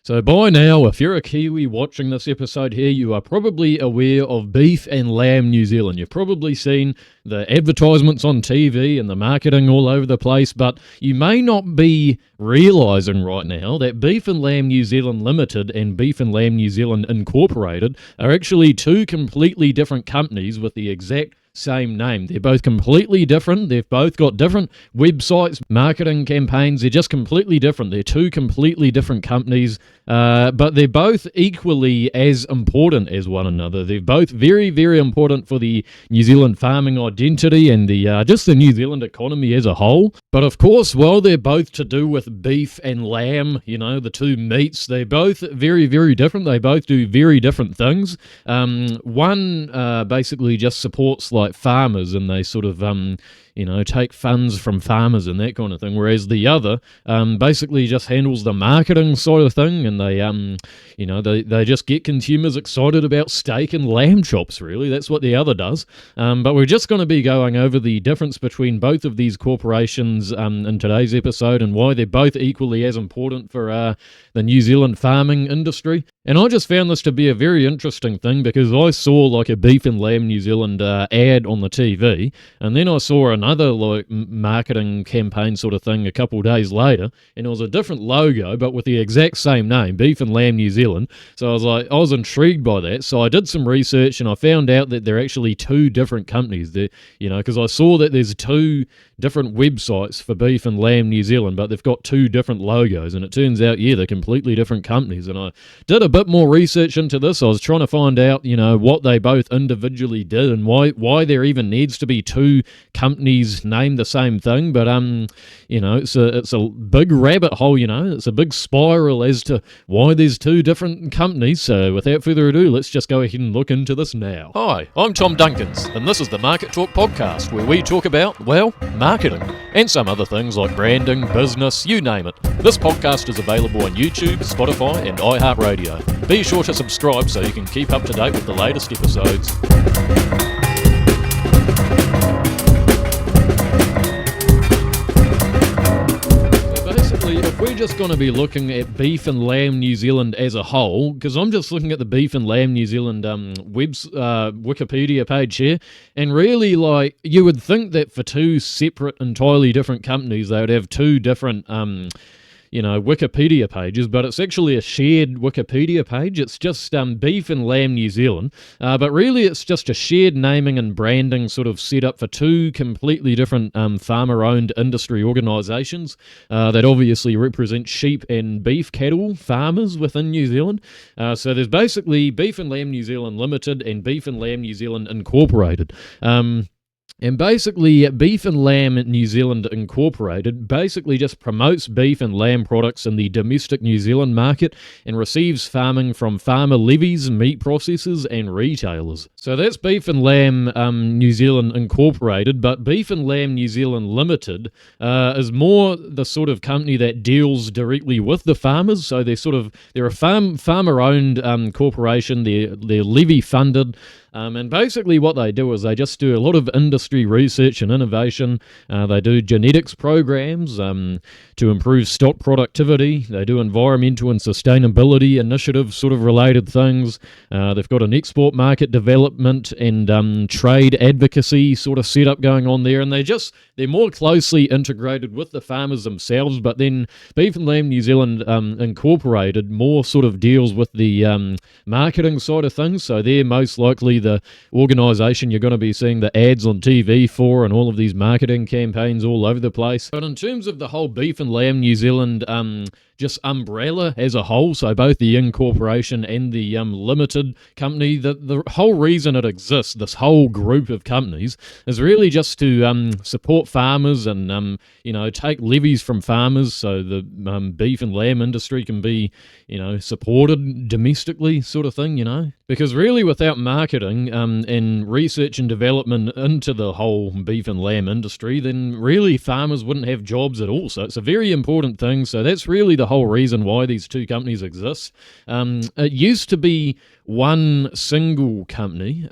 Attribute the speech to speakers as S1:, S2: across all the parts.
S1: So by now, if you're a Kiwi watching this episode here, you are probably aware of Beef and Lamb New Zealand. You've probably seen the advertisements on TV and the marketing all over the place, but you may not be realising right now that Beef and Lamb New Zealand Ltd and Beef and Lamb New Zealand Incorporated are actually two completely different companies with the exact same name. They're both completely different. They've both got different websites, marketing campaigns. They're just completely different. They're two completely different companies, but they're both equally as important as one another. They're both very, very important for the New Zealand farming identity and the just the New Zealand economy as a whole. But of course, while they're both to do with beef and lamb, you know, the two meats, they're both very, very different. They both do very different things. One basically just supports like farmers, and they sort of take funds from farmers and that kind of thing, whereas the other basically just handles the marketing side of thing, and they just get consumers excited about steak and lamb chops. Really, that's what the other does. But we're just going to be going over the difference between both of these corporations in today's episode, and why they're both equally as important for the New Zealand farming industry. And I just found this to be a very interesting thing, because I saw like a Beef and Lamb New Zealand ad on the TV, and then I saw another like marketing campaign sort of thing a couple of days later, and it was a different logo but with the exact same name, Beef and Lamb New Zealand. So I was intrigued by that, so I did some research and I found out that they're actually two different companies. Because I saw that there's two different websites for Beef and Lamb New Zealand, but they've got two different logos, and it turns out, they're completely different companies. And I did a bit more research into this. I was trying to find out, what they both individually did and why there even needs to be two companies named the same thing. But it's a big rabbit hole. It's a big spiral as to why there's two different companies. So without further ado, let's just go ahead and look into this now. Hi, I'm Tom Dunkins, and this is the MarketTalk podcast, where we talk about, marketing and some other things like branding, business, you name it. This podcast is available on YouTube, Spotify and iHeartRadio. Be sure to subscribe so you can keep up to date with the latest episodes. If we're just going to be looking at Beef and Lamb New Zealand as a whole, because I'm just looking at the Beef and Lamb New Zealand Wikipedia page here, and really, you would think that for two separate, entirely different companies, they would have two different Wikipedia pages, but it's actually a shared Wikipedia page. It's just Beef and Lamb New Zealand, but really it's just a shared naming and branding sort of set up for two completely different farmer-owned industry organisations that obviously represent sheep and beef cattle farmers within New Zealand. So there's basically Beef and Lamb New Zealand Limited and Beef and Lamb New Zealand Incorporated. And basically, Beef and Lamb New Zealand Incorporated basically just promotes beef and lamb products in the domestic New Zealand market and receives farming from farmer levies, meat processors and retailers. So that's Beef and Lamb New Zealand Incorporated, but Beef and Lamb New Zealand Limited is more the sort of company that deals directly with the farmers. So they're a farmer-owned corporation. They're levy-funded. And basically what they do is they just do a lot of industry research and innovation. They do genetics programs to improve stock productivity. They do environmental and sustainability initiatives, sort of related things. They've got an export market development and trade advocacy sort of setup going on there. And they're more closely integrated with the farmers themselves. But then Beef and Lamb New Zealand Incorporated more sort of deals with the marketing side of things. So they're most likely the organisation you're going to be seeing the ads on TV for, and all of these marketing campaigns all over the place. But in terms of the whole Beef and Lamb New Zealand just umbrella as a whole, so both the incorporation and the limited company, the whole reason it exists, this whole group of companies, is really just to support farmers and take levies from farmers, so the beef and lamb industry can be supported domestically, sort of thing. Because really, without marketing and research and development into the whole beef and lamb industry, then really farmers wouldn't have jobs at all. So it's a very important thing. So that's really the whole reason why these two companies exist. It used to be one single company,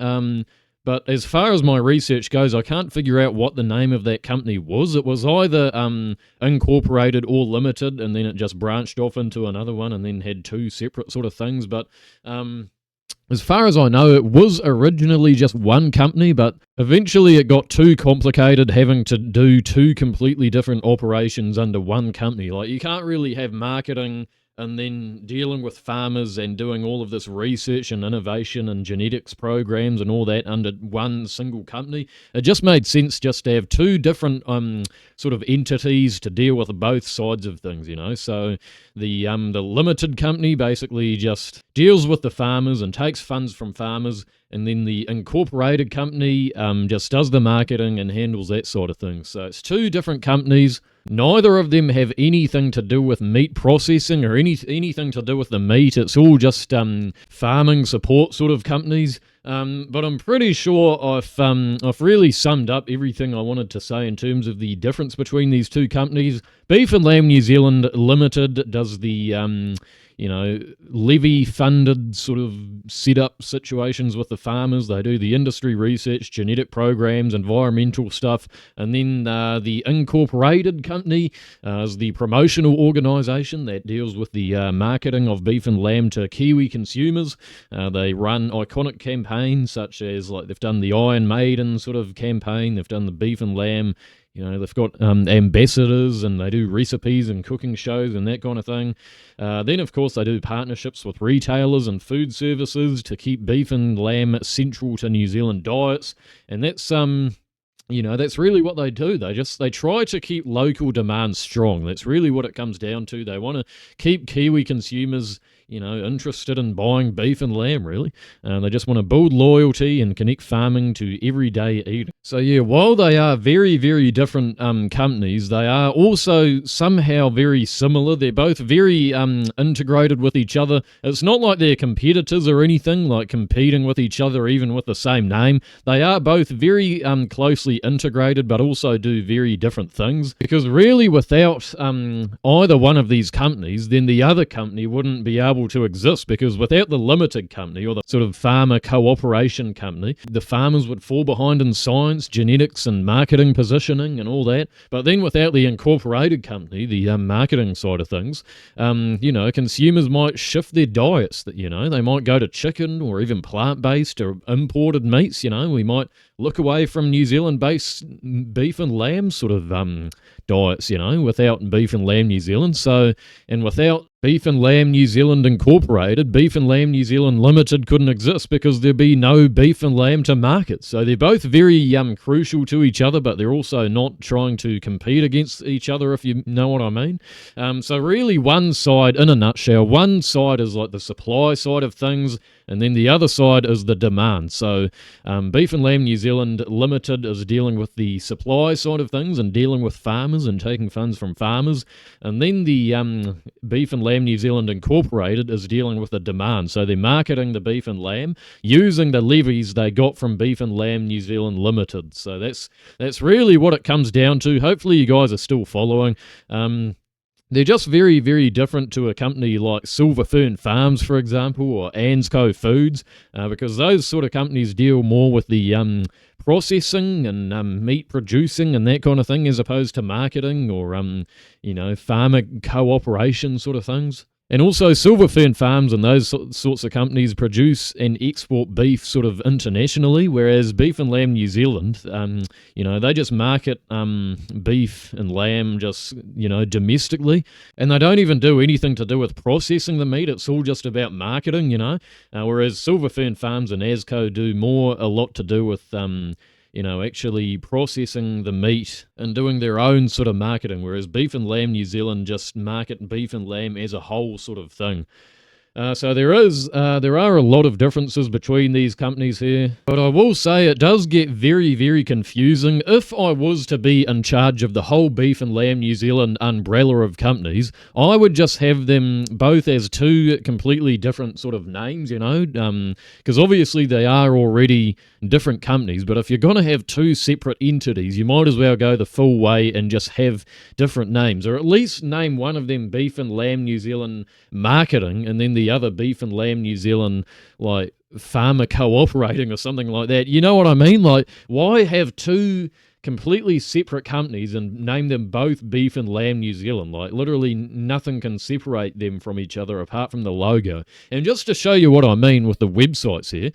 S1: But as far as my research goes, I can't figure out what the name of that company was. It was either Incorporated or Limited, and then it just branched off into another one and then had two separate sort of things. But as far as I know, it was originally just one company, but eventually it got too complicated having to do two completely different operations under one company. Like, you can't really have marketing and then dealing with farmers and doing all of this research and innovation and genetics programs and all that under one single company. It just made sense just to have two different sort of entities to deal with both sides of things, you know. So the limited company basically just deals with the farmers and takes funds from farmers, and then the incorporated company just does the marketing and handles that sort of thing. So it's two different companies. Neither of them have anything to do with meat processing or anything to do with the meat. It's all just farming support sort of companies. But I'm pretty sure I've really summed up everything I wanted to say in terms of the difference between these two companies. Beef and Lamb New Zealand Limited does the levy-funded sort of set-up situations with the farmers. They do the industry research, genetic programs, environmental stuff. And then the incorporated company is the promotional organisation that deals with the marketing of beef and lamb to Kiwi consumers. They run iconic campaigns such as, like, they've done the Iron Maiden sort of campaign. They've done the beef and lamb. You know, they've got ambassadors, and they do recipes and cooking shows and that kind of thing. Then, of course, they do partnerships with retailers and food services to keep beef and lamb central to New Zealand diets. And that's that's really what they do. They try to keep local demand strong. That's really what it comes down to. They want to keep Kiwi consumers, interested in buying beef and lamb, really. They just want to build loyalty and connect farming to everyday eating. So yeah, while they are very, very different companies, they are also somehow very similar. They're both very integrated with each other. It's not like they're competitors or anything, like competing with each other even with the same name. They are both very closely integrated, but also do very different things. Because really, without either one of these companies, then the other company wouldn't be able to exist, because without the limited company, or the sort of farmer cooperation company, the farmers would fall behind in science, genetics, and marketing positioning and all that. But then without the incorporated company, the marketing side of things, consumers might shift their diets. That they might go to chicken or even plant-based or imported meats. We might look away from New Zealand-based beef and lamb sort of diets, without Beef and Lamb New Zealand. So, and without Beef and Lamb New Zealand Incorporated, Beef and Lamb New Zealand Limited couldn't exist, because there'd be no beef and lamb to market. So they're both very crucial to each other, but they're also not trying to compete against each other, if you know what I mean. So really, one side, in a nutshell, one side is like the supply side of things, and then the other side is the demand. So Beef and Lamb New Zealand Limited is dealing with the supply side of things and dealing with farmers and taking funds from farmers. And then the Beef and Lamb New Zealand Incorporated is dealing with the demand. So they're marketing the beef and lamb using the levies they got from Beef and Lamb New Zealand Limited. So that's really what it comes down to. Hopefully you guys are still following. They're just very, very different to a company like Silver Fern Farms, for example, or Ansco Foods, because those sort of companies deal more with the processing and meat producing and that kind of thing, as opposed to marketing or, farmer cooperation sort of things. And also, Silver Fern Farms and those sorts of companies produce and export beef sort of internationally, whereas Beef and Lamb New Zealand, they just market beef and lamb just, domestically. And they don't even do anything to do with processing the meat. It's all just about marketing, whereas Silver Fern Farms and Asco do a lot to do with actually processing the meat and doing their own sort of marketing, whereas Beef and Lamb New Zealand just market beef and lamb as a whole sort of thing. So there are a lot of differences between these companies here, but I will say it does get very, very confusing. If I was to be in charge of the whole Beef and Lamb New Zealand umbrella of companies, I would just have them both as two completely different sort of names, because obviously they are already different companies, but if you're going to have two separate entities, you might as well go the full way and just have different names, or at least name one of them Beef and Lamb New Zealand Marketing, and then the the other Beef and Lamb New Zealand, like, farmer cooperating or something like that. You know what I mean? Like, why have two completely separate companies and name them both Beef and Lamb New Zealand? Like, literally nothing can separate them from each other apart from the logo. And just to show you what I mean with the websites here,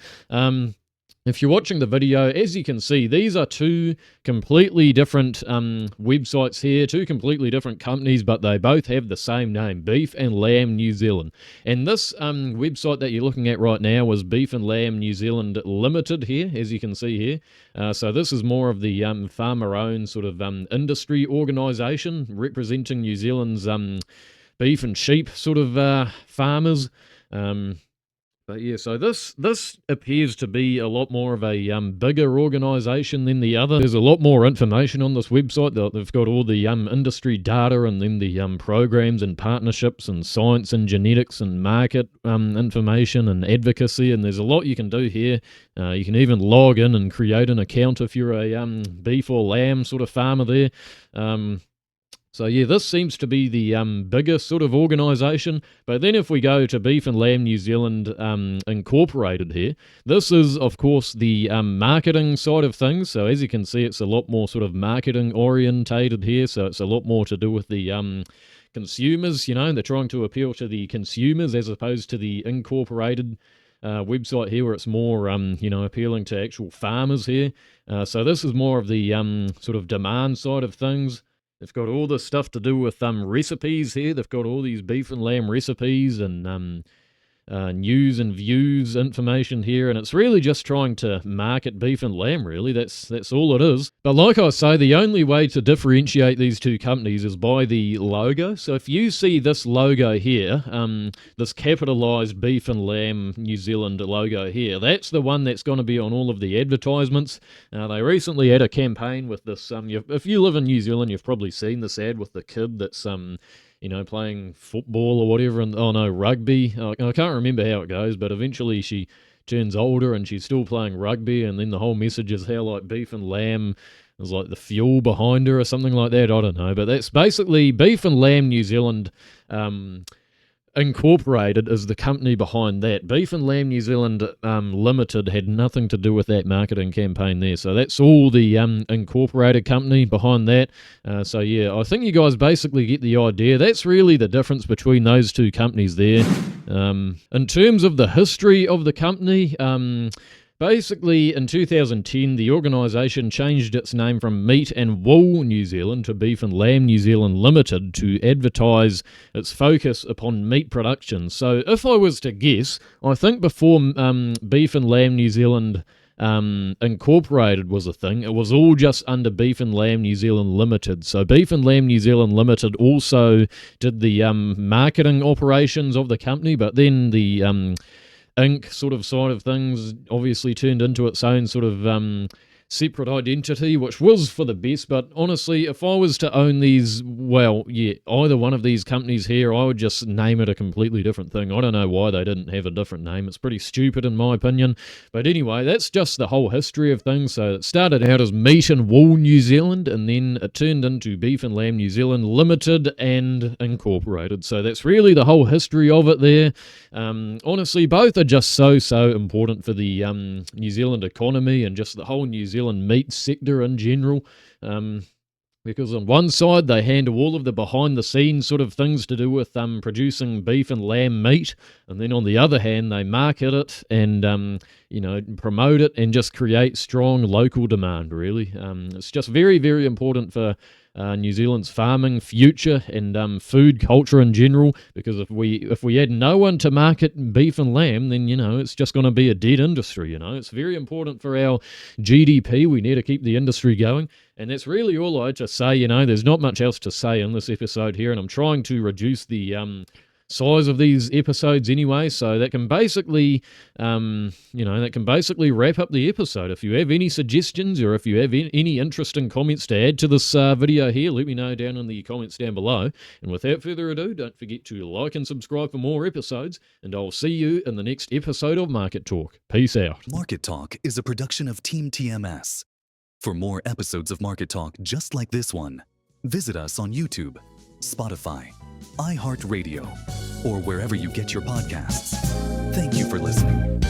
S1: if you're watching the video, as you can see, these are two completely different websites here, two completely different companies, but they both have the same name, Beef and Lamb New Zealand. And this website that you're looking at right now was Beef and Lamb New Zealand Limited here, as you can see here. So this is more of the farmer-owned sort of industry organisation representing New Zealand's beef and sheep sort of farmers. But yeah, so this appears to be a lot more of a bigger organisation than the other. There's a lot more information on this website. They've got all the industry data, and then the programs and partnerships and science and genetics and market information and advocacy, and there's a lot you can do here. You can even log in and create an account if you're a beef or lamb sort of farmer there. So yeah, this seems to be the bigger sort of organisation. But then if we go to Beef and Lamb New Zealand Incorporated here, this is, of course, the marketing side of things. So as you can see, it's a lot more sort of marketing orientated here. So it's a lot more to do with the consumers, you know. They're trying to appeal to the consumers as opposed to the incorporated website here, where it's more, appealing to actual farmers here. So this is more of the sort of demand side of things. They've got all this stuff to do with recipes here. They've got all these beef and lamb recipes and news and views information here, and it's really just trying to market beef and lamb, really. That's all it is. But like I say, the only way to differentiate these two companies is by the logo. So if you see this logo here, this capitalized Beef and Lamb New Zealand logo here, that's the one that's going to be on all of the advertisements. They recently had a campaign with this. If you live in New Zealand, you've probably seen this ad with the kid that's playing football or whatever, and rugby. I can't remember how it goes, but eventually she turns older and she's still playing rugby, and then the whole message is how, like, beef and lamb is like the fuel behind her or something like that. I don't know, but that's basically Beef and Lamb New Zealand Incorporated is the company behind that. Beef and Lamb New Zealand Limited had nothing to do with that marketing campaign there. So that's all the incorporated company behind that. So yeah, I think you guys basically get the idea. That's really the difference between those two companies there. In terms of the history of the company, basically, in 2010, the organisation changed its name from Meat and Wool New Zealand to Beef and Lamb New Zealand Limited to advertise its focus upon meat production. So if I was to guess, I think before Beef and Lamb New Zealand Incorporated was a thing, it was all just under Beef and Lamb New Zealand Limited. So Beef and Lamb New Zealand Limited also did the marketing operations of the company, but then the Inc. sort of side of things obviously turned into its own sort of separate identity, which was for the best. But honestly, if I was to own these, well, yeah, either one of these companies here, I would just name it a completely different thing. I don't know why they didn't have a different name. It's pretty stupid in my opinion. But anyway, that's just the whole history of things. So it started out as Meat and Wool New Zealand, and then it turned into Beef and Lamb New Zealand Limited and Incorporated. So that's really the whole history of it there. Honestly, both are just so important for the New Zealand economy and just the whole New Zealand meat sector in general, because on one side they handle all of the behind the scenes sort of things to do with producing beef and lamb meat, and then on the other hand they market it and promote it and just create strong local demand, really. It's just very important for New Zealand's farming future and food culture in general, because if we had no one to market beef and lamb, then it's just going to be a dead industry. It's very important for our GDP. We need to keep the industry going, and that's really all I had to say. There's not much else to say in this episode here, and I'm trying to reduce the size of these episodes anyway, so that can basically wrap up the episode. If you have any suggestions or if you have any interesting comments to add to this video here, let me know down in the comments down below. And without further ado, don't forget to like and subscribe for more episodes, and I'll see you in the next episode of Market Talk. Peace out.
S2: Market Talk is a production of TeamTMS. For more episodes of Market Talk just like this one, visit us on YouTube, Spotify, iHeartRadio, or wherever you get your podcasts. Thank you for listening.